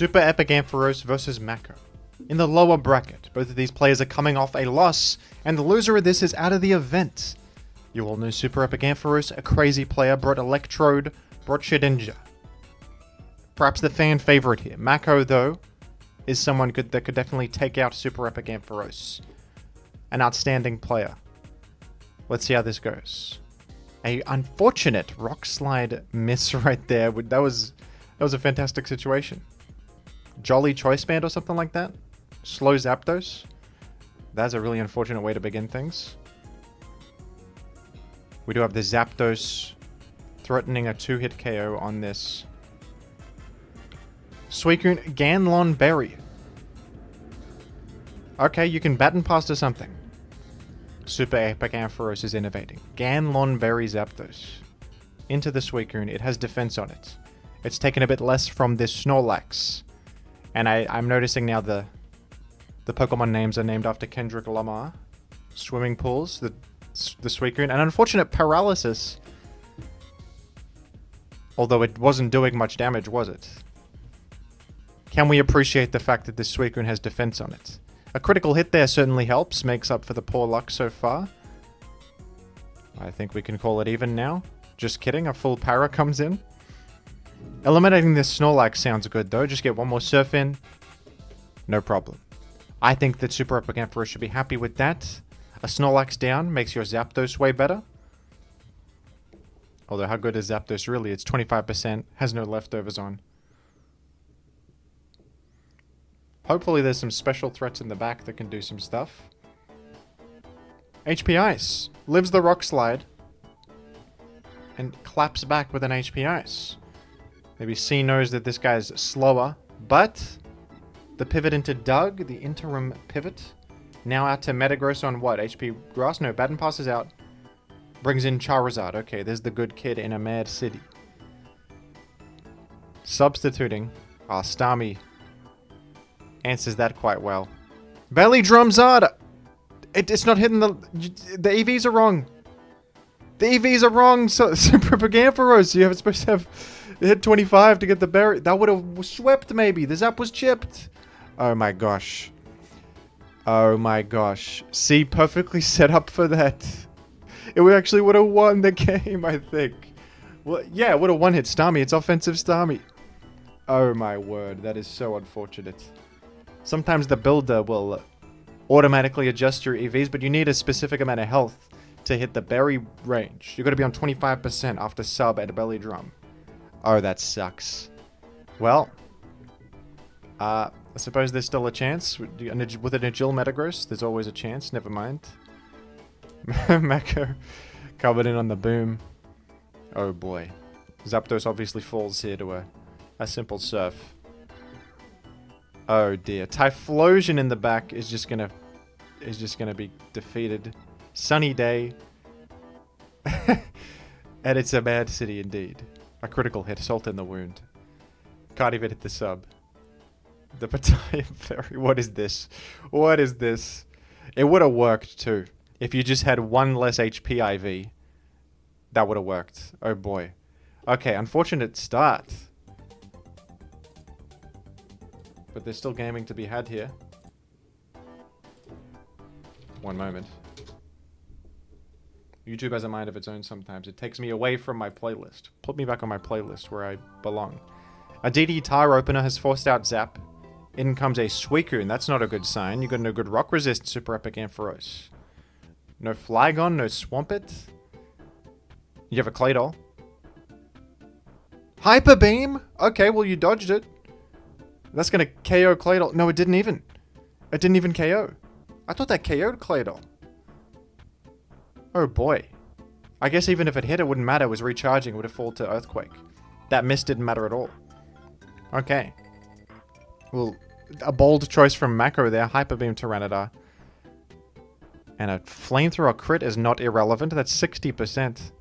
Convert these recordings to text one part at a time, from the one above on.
Super Epic Ampharos versus Mako. In the lower bracket, both of these players are coming off a loss, and the loser of this is out of the event. You all know Super Epic Ampharos, a crazy player, brought Electrode, brought Shedinja. Perhaps the fan favorite here. Mako, though, is someone that could definitely take out Super Epic Ampharos. An outstanding player. Let's see how this goes. A unfortunate rock slide miss right there. That was a fantastic situation. Jolly Choice Band or something like that. Slow Zapdos. That's a really unfortunate way to begin things. We do have the Zapdos threatening a 2-hit KO on this. Suicune, Ganlon Berry. Okay, you can baton pass to something. Super Epic Ampharos is innovating. Ganlon Berry Zapdos. Into the Suicune. It has defense on it. It's taken a bit less from this Snorlax. And I'm noticing now the Pokemon names are named after Kendrick Lamar. Swimming pools, the Suicune. An unfortunate paralysis. Although it wasn't doing much damage, was it? Can we appreciate the fact that this Suicune has defense on it? A critical hit there certainly helps, makes up for the poor luck so far. I think we can call it even now. Just kidding, a full para comes in. Eliminating this Snorlax sounds good though, just get one more Surf in. No problem. I think that Super Epic Ampharos should be happy with that. A Snorlax down makes your Zapdos way better. Although how good is Zapdos really? It's 25%, has no leftovers on. Hopefully there's some special threats in the back that can do some stuff. HP Ice. Lives the Rock Slide. And claps back with an HP Ice. Maybe C knows that this guy's slower. But the pivot into Doug, the interim pivot. Now out to Metagross on what? HP Grass? No, Baton passes out. Brings in Charizard. Okay, there's the good kid in a mad city. Substituting. Ah, Starmie answers that quite well. Belly Drum Zard! It's not hitting the EVs are wrong. The EVs are wrong. So Super Epic Ampharos, you have supposed to have hit 25 to get the berry. That would have swept maybe. The Zap was chipped. Oh my gosh. Oh my gosh. See, perfectly set up for that. It actually would have won the game, I think. Well, yeah, it would have one-hit Starmie. It's offensive Starmie. Oh my word. That is so unfortunate. Sometimes the builder will automatically adjust your EVs, but you need a specific amount of health to hit the berry range. You've got to be on 25% after sub at a belly drum. Oh, that sucks. Well, I suppose there's still a chance. With an Agile Metagross, there's always a chance. Never mind. Mako covered in on the boom. Oh boy. Zapdos obviously falls here to a simple Surf. Oh dear. Typhlosion in the back is just gonna be defeated. Sunny day. And it's a bad city indeed. A critical hit, salt in the wound. Can't even hit the sub. The Pataya Fairy. What is this? What is this? It would have worked too. If you just had one less HP IV, that would have worked. Oh boy. Okay, unfortunate start. But there's still gaming to be had here. One moment. YouTube has a mind of its own sometimes. It takes me away from my playlist. Put me back on my playlist where I belong. A DD Tire opener has forced out Zap. In comes a Suicune. That's not a good sign. You got no good Rock Resist, Super Epic Ampharos. No Flygon, no Swampert. You have a Claydol. Hyper Beam? Okay, well you dodged it. That's gonna KO Claydol. No, it didn't even. It didn't even KO. I thought that KO'd Claydol. Oh boy. I guess even if it hit, it wouldn't matter. It was recharging. It would have fallen to Earthquake. That miss didn't matter at all. Okay. Well, a bold choice from Mako there. Hyper Beam Tyranitar. And a Flamethrower crit is not irrelevant. That's 60%.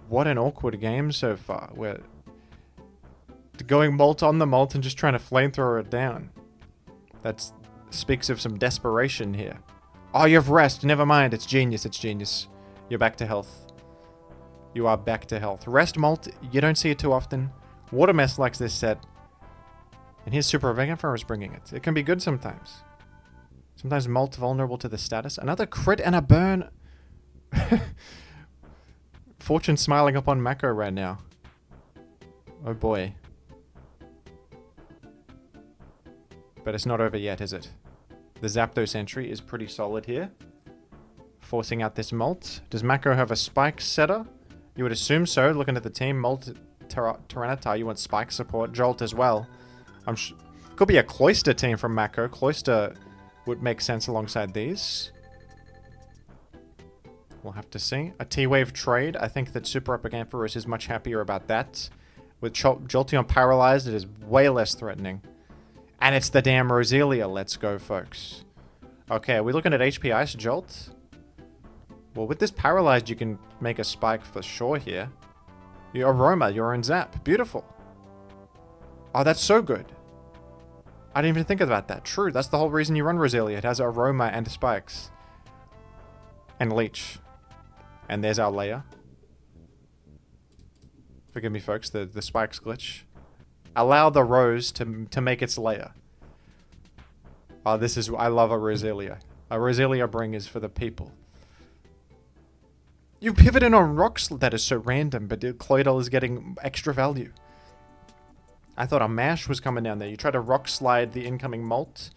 What an awkward game so far. We're going Molt on the Molt and just trying to Flamethrower it down. That speaks of some desperation here. Oh, you have Rest. Never mind. It's genius. It's genius. You're back to health. You are back to health. Rest Molt, you don't see it too often. Water Mess likes this set. And here's Super Veganfer is bringing it. It can be good sometimes. Sometimes Molt vulnerable to the status. Another crit and a burn. Fortune smiling up on Mako right now. Oh boy. But it's not over yet, is it? The Zapdos entry is pretty solid here. Forcing out this Molt. Does Mako have a Spike setter? You would assume so, looking at the team. Molt, Tyranitar, you want Spike support. Jolt as well. Could be a Cloyster team from Mako. Cloyster would make sense alongside these. We'll have to see. A T-Wave trade. I think that Super Epicanthropus is much happier about that. With Jolteon paralyzed, it is way less threatening. And it's the damn Roselia. Let's go, folks. Okay, are we looking at HP Ice Jolt? Well, with this paralyzed, you can make a Spike for sure here. Your Aroma, you're in Zap. Beautiful. Oh, that's so good. I didn't even think about that. True, that's the whole reason you run Roselia. It has Aroma and Spikes. And Leech. And there's our layer. Forgive me, folks, the Spikes glitch. Allow the Rose to make its layer. Oh, this is... I love a Roselia. A Roselia bring is for the people. You pivoted on Rocks. That is so random, but Cloydle is getting extra value. I thought a Mash was coming down there. You try to Rock Slide the incoming Molt,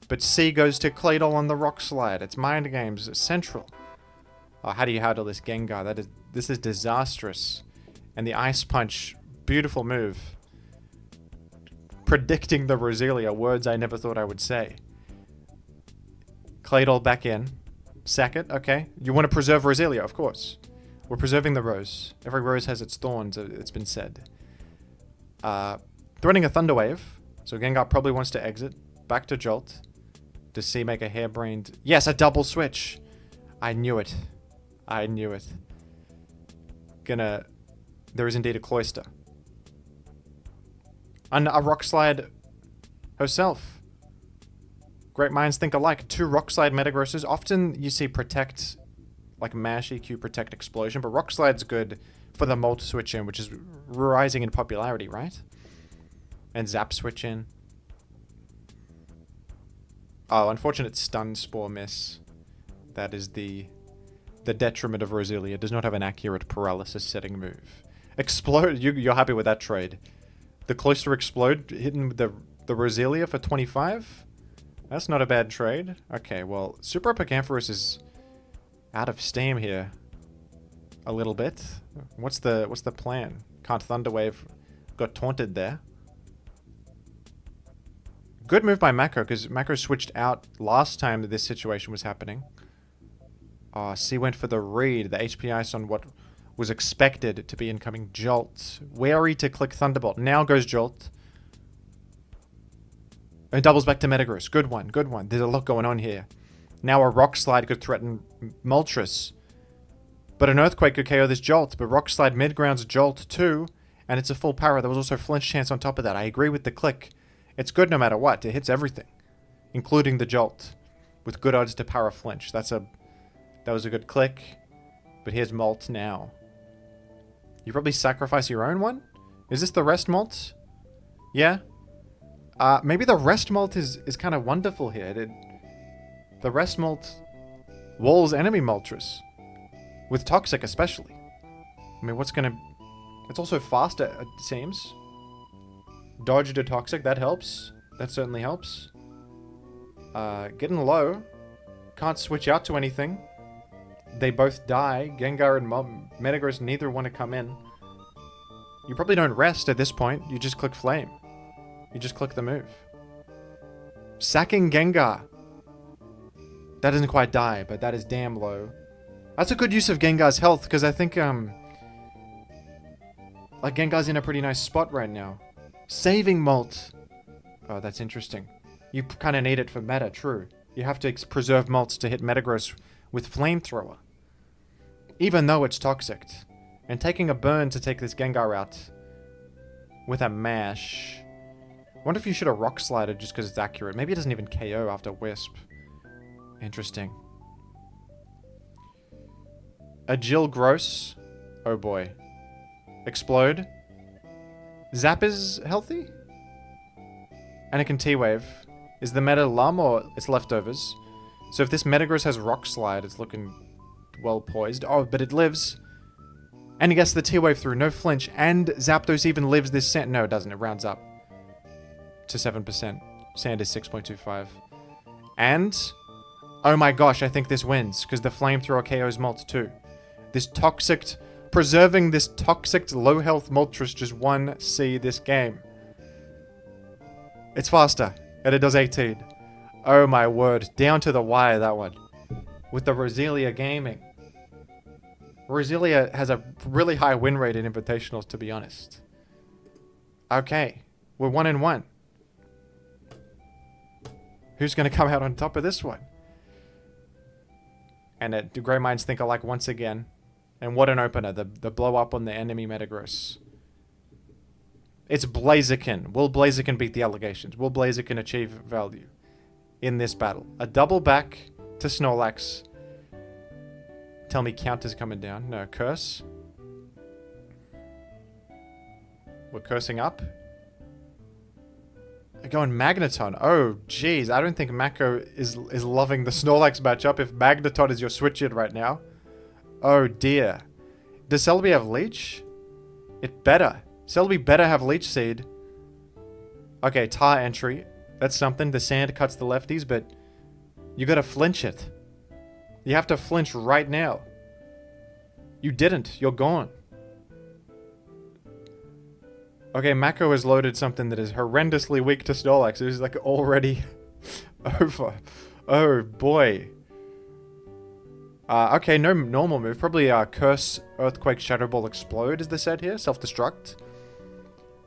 but C goes to Claydol on the Rock Slide. It's Mind Games Central. Oh, how do you handle this Gengar? This is disastrous. And the Ice Punch, beautiful move. Predicting the Roselia, words I never thought I would say. Claydol back in. Sack it, okay. You want to preserve Roselia, of course. We're preserving the Rose. Every rose has its thorns, it's been said. Threatening a Thunder Wave. So Gengar probably wants to exit. Back to Jolt. Does C make a harebrained... Yes, a double switch! I knew it. I knew it. There is indeed a Cloyster. And a Rock Slide herself. Great minds think alike. 2 Rock Slide Metagrosses. Often you see Protect, like Mash EQ Protect Explosion, but Rock Slide's good for the Molt switch in, which is rising in popularity, right? And Zap switch in. Oh, unfortunate Stun Spore miss. That is the detriment of Roselia. It does not have an accurate paralysis setting move. Explode. You're happy with that trade. The Cloyster Explode hitting the Roselia for 25? That's not a bad trade. Okay, well, Super Epicanthropus is out of steam here. A little bit. What's the plan? Can't Thunder Wave. Got taunted there. Good move by Mako, because Mako switched out last time that this situation was happening. C went for the read, the HP Ice on what was expected to be incoming Jolt. Wary to click Thunderbolt. Now goes Jolt. And doubles back to Metagross. Good one, good one. There's a lot going on here. Now a Rock Slide could threaten Moltres. But an Earthquake could KO this Jolt. But Rock Slide mid-grounds Jolt too. And it's a full power. There was also a flinch chance on top of that. I agree with the click. It's good no matter what. It hits everything. Including the Jolt. With good odds to power flinch. That was a good click. But here's Molt now. You probably sacrifice your own one? Is this the Rest Molt? Yeah? Maybe the Rest Molt is kind of wonderful here. The Rest Molt walls enemy Moltres. With Toxic especially. I mean, it's also faster, it seems. Dodge to Toxic, that helps. That certainly helps. Getting low. Can't switch out to anything. They both die. Gengar and Metagross neither want to come in. You probably don't rest at this point. You just click Flame. You just click the move. Sacking Gengar. That doesn't quite die, but that is damn low. That's a good use of Gengar's health, because I think, like, Gengar's in a pretty nice spot right now. Saving Molt. Oh, that's interesting. You kind of need it for meta, true. You have to preserve Molts to hit Metagross with Flamethrower. Even though it's Toxic. And taking a burn to take this Gengar out with a Mash. I wonder if you should have Rock Slided just because it's accurate. Maybe it doesn't even KO after Wisp. Interesting. A Jill Gross. Oh boy. Explode. Zap is healthy? And it can T-Wave. Is the meta Lum or it's leftovers? So if this Metagross has Rock Slide, it's looking well poised. Oh, but it lives. And it gets the T-Wave through, no flinch. And Zapdos even lives this sand. No, it doesn't. It rounds up to 7%. Sand is 6.25. And, oh my gosh, I think this wins. Because the Flamethrower KOs Molt too. This toxic, preserving this toxic low health Moltres just 1C this game. It's faster. And it does 18. Oh my word. Down to the wire, that one. With the Roselia Gaming. Roselia has a really high win rate in Invitationals, to be honest. Okay. We're 1-1. Who's going to come out on top of this one? And do Grey Minds think alike once again? And what an opener. The blow up on the enemy Metagross. It's Blaziken. Will Blaziken beat the allegations? Will Blaziken achieve value in this battle? A double back to Snorlax. Tell me counter's coming down. No, curse. We're cursing up. Going Magneton. Oh, jeez. I don't think Mako is loving the Snorlax matchup if Magneton is your switch in right now. Oh, dear. Does Celebi have Leech? It better. Celebi better have Leech Seed. Okay, Tar entry. That's something. The sand cuts the lefties, but you gotta flinch it. You have to flinch right now. You didn't. You're gone. Okay, Mako has loaded something that is horrendously weak to Snorlax. It is like already over. Oh boy. Okay, no normal move. Probably Curse, Earthquake, Shadow Ball, Explode is the set here. Self-destruct.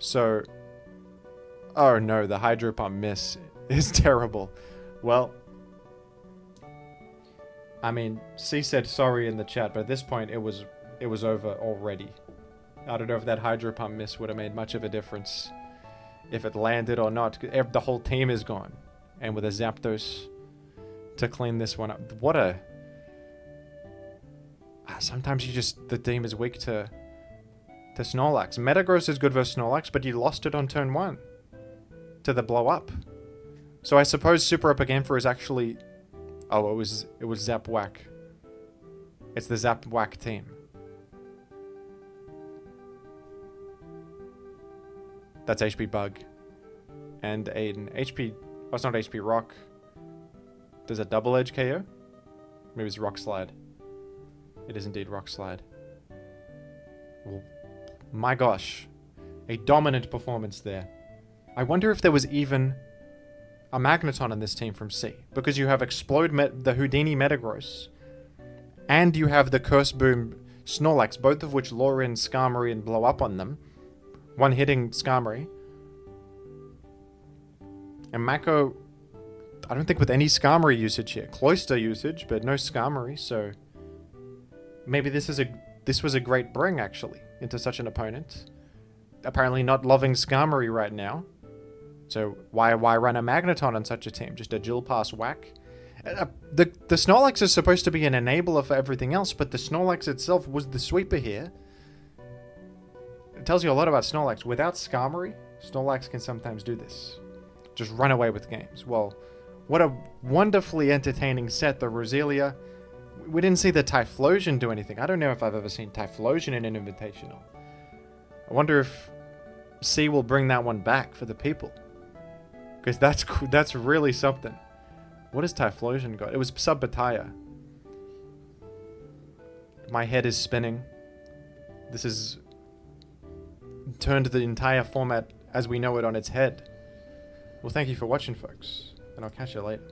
So... Oh no, the Hydro Pump miss is terrible. Well... I mean, C said sorry in the chat, but at this point it was over already. I don't know if that Hydro Pump miss would have made much of a difference. If it landed or not. The whole team is gone. And with a Zapdos to clean this one up. What a... Sometimes the team is weak to Snorlax. Metagross is good versus Snorlax, but you lost it on turn 1. To the blow up. So I suppose Super Epic Ampher is actually... Oh, it was Zap Whack. It's the Zap Whack team. That's HP Bug. And Aiden. HP... Oh, it's not HP Rock. Does a double edge KO? Maybe it's Rock Slide. It is indeed Rock Slide. Well, my gosh. A dominant performance there. I wonder if there was even a Magneton in this team from C. Because you have Explode the Houdini Metagross. And you have the Curse Boom Snorlax, both of which lure in Skarmory and blow up on them. One hitting Skarmory. And Mako, I don't think with any Skarmory usage here. Cloister usage, but no Skarmory, so... Maybe this was a great bring, actually, into such an opponent. Apparently not loving Skarmory right now. So why run a Magneton on such a team? Just a Jill Pass Whack? The Snorlax is supposed to be an enabler for everything else, but the Snorlax itself was the sweeper here. It tells you a lot about Snorlax. Without Skarmory, Snorlax can sometimes do this. Just run away with games. Well, what a wonderfully entertaining set, the Roselia. We didn't see the Typhlosion do anything. I don't know if I've ever seen Typhlosion in an Invitational. I wonder if C will bring that one back for the people. Because that's really something. What has Typhlosion got? It was Subbataya. My head is spinning. This has turned the entire format as we know it on its head. Well, thank you for watching, folks. And I'll catch you later.